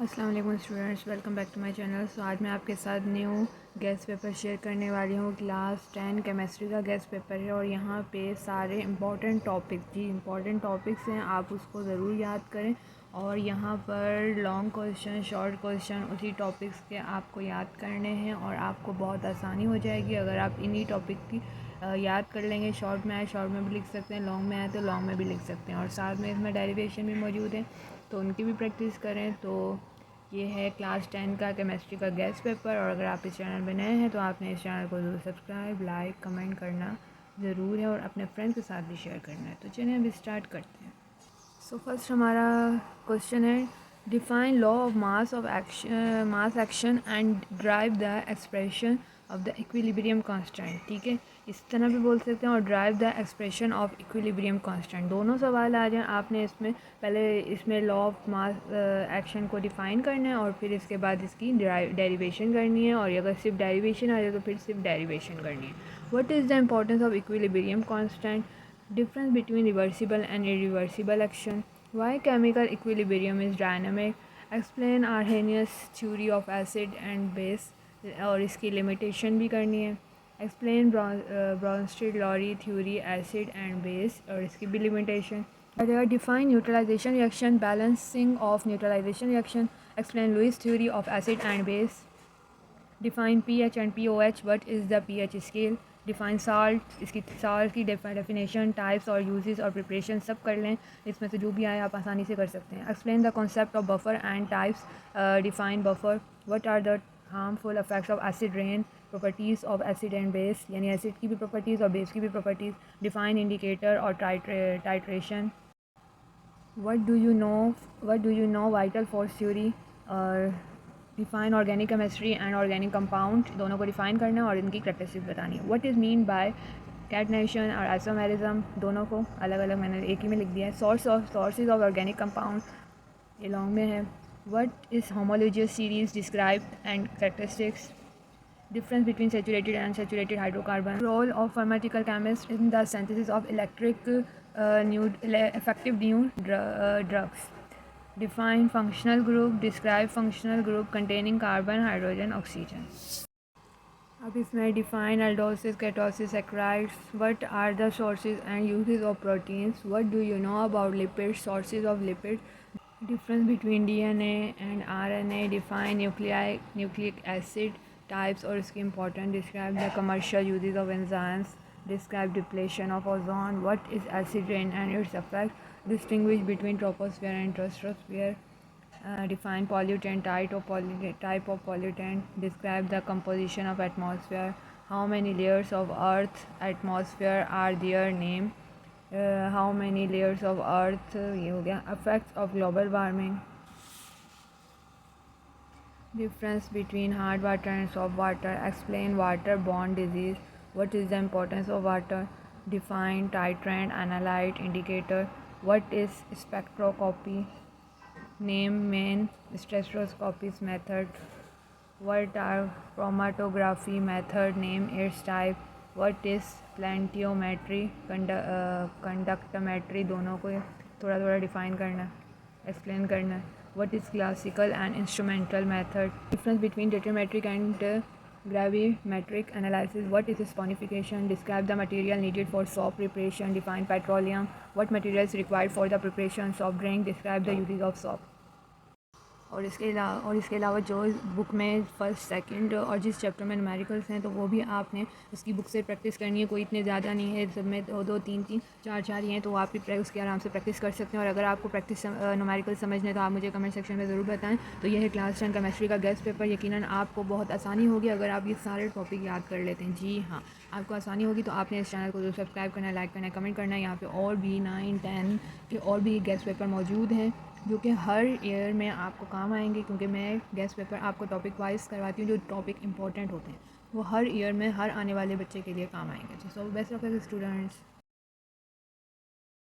अस्सलाम वालेकुम students, welcome back to my channel. So आज मैं आपके साथ न्यू गेस्ट पेपर शेयर करने वाली हूँ। क्लास 10 केमिस्ट्री का गेस्ट पेपर है और यहाँ पे सारे इंपॉर्टेंट टॉपिक्स हैं, आप उसको ज़रूर याद करें। और यहाँ पर लॉन्ग क्वेश्चन, शॉर्ट क्वेश्चन उसी टॉपिक्स के आपको याद करने हैं और आपको बहुत आसानी हो जाएगी अगर आप इन्हीं टॉपिक की याद कर लेंगे। शॉर्ट में आए शॉर्ट में भी लिख सकते हैं, लॉन्ग में आए तो लॉन्ग में भी लिख सकते हैं और साथ में इसमें डेरिवेशन भी मौजूद है, तो उनकी भी प्रैक्टिस करें। तो ये है क्लास 10 का केमिस्ट्री का गेस्ट पेपर। और अगर आप इस चैनल में नए हैं तो आपने इस चैनल को ज़रूर सब्सक्राइब, लाइक, कमेंट करना ज़रूर है और अपने फ्रेंड्स के साथ भी शेयर करना है। तो चलिए अब स्टार्ट करते हैं। सो फर्स्ट हमारा क्वेश्चन है, define law of mass action and drive the expression of the equilibrium constant. ठीक है, इस तरह भी बोल सकते हैं और drive the expression of equilibrium constant, दोनों सवाल आ जाएँ। आपने इसमें पहले इसमें लॉ ऑफ मास एक्शन को डिफ़ाइन करना है और फिर इसके बाद इसकी डेरिवेशन करनी है, और अगर सिर्फ डेरिवेशन आ जाए तो फिर सिर्फ डेरिवेशन करनी है। What is the importance of equilibrium constant, difference between reversible and irreversible action, why chemical equilibrium is dynamic, explain Arrhenius theory of acid and base और इसकी limitation भी करनी है, explain Bronsted-Lowry theory acid and base और इसकी भी limitation, define neutralization reaction, balancing of neutralization reaction, explain Lewis theory of acid and base, define pH and pOH, what is the pH scale, define salt, इसकी salt की definition, types और uses और preparation सब कर लें। इसमें से जो भी आए आप आसानी से कर सकते हैं। Explain the concept of buffer and types, define buffer, what are the harmful effects of acid rain, properties of acid and base, यानी एसिड की भी प्रॉपर्टीज़ और बेस की भी प्रॉपर्टीज़, डिफ़ाइन इंडिकेटर और titration, what do you know vital force theory, और define organic chemistry and organic compound, दोनों को डिफाइन करना है और इनकी कैरेक्टरिस्टिक्स बतानी है। What is mean by catenation और आइसोमेरिज्म, दोनों को अलग अलग मैंने एक ही में लिख दिया है। सोर्सेज ऑफ ऑर्गेनिक कंपाउंड ये लॉन्ग में है। What is homologous series, describe and characteristics, difference between saturated and unsaturated hydrocarbon, role of pharmaceutical chemist in the synthesis of effective new drugs, define functional group, describe functional group containing carbon, hydrogen, oxygen. अब इसमें define aldosis, ketosis, saccharides, what are the sources and uses of proteins, what do you know about lipids, sources of lipids, difference between DNA and RNA, define nucleic acid types और इसकी important, describe the commercial uses of enzymes, describe depletion of ozone, what is acid rain and its effect, distinguish between troposphere and stratosphere, define pollutant, type of pollutant, describe the composition of atmosphere, how many layers of earth atmosphere are there, name, how many layers of earth, ये हो गया। effects of global warming, difference between hard water and soft water, explain water-borne disease, what is the importance of water, define titrant, analyte, indicator, what is spectroscopy, name main spectroscopy method, what are chromatography method, name its type, what is plantiometry, conductometry, दोनों को थोड़ा थोड़ा define करना, explain करना है। what is classical and instrumental method, difference between determetric and gravimetric analysis, what is sponification, describe the material needed for soap preparation, define petroleum, what material is required for the preparation soft drink, describe the uses of soap। और इसके अलावा जो book में first second और जिस chapter में numericals हैं तो वो भी आपने उसकी बुक से प्रैक्टिस करनी है। कोई इतने ज़्यादा नहीं है, सब में दो तीन चार ही हैं, तो आप भी उसकी आराम से प्रैक्टिस कर सकते हैं। और अगर आपको प्रैक्टिस न्यूमेरिकल समझने तो आप मुझे कमेंट सेक्शन में ज़रूर बताएं। तो यह है क्लास 10 केमिस्ट्री का गेस्ट पेपर। यकीनन आपको बहुत आसानी होगी अगर आप ये सारे टॉपिक याद कर लेते हैं। जी हाँ, आपको आसानी होगी। तो आपने इस चैनल को जरूर सब्सक्राइब करना, लाइक करना, कमेंट करना। यहाँ पर और भी 9, 10 के और भी गेस्ट पेपर मौजूद हैं जो कि हर ईयर में आपको काम आएंगे, क्योंकि मैं गेस्ट पेपर आपको टॉपिक वाइज करवाती हूँ। जो टॉपिक इंपॉर्टेंट होते हैं वो हर ईयर में हर आने वाले बच्चे के लिए काम आएंगे। So best of luck students.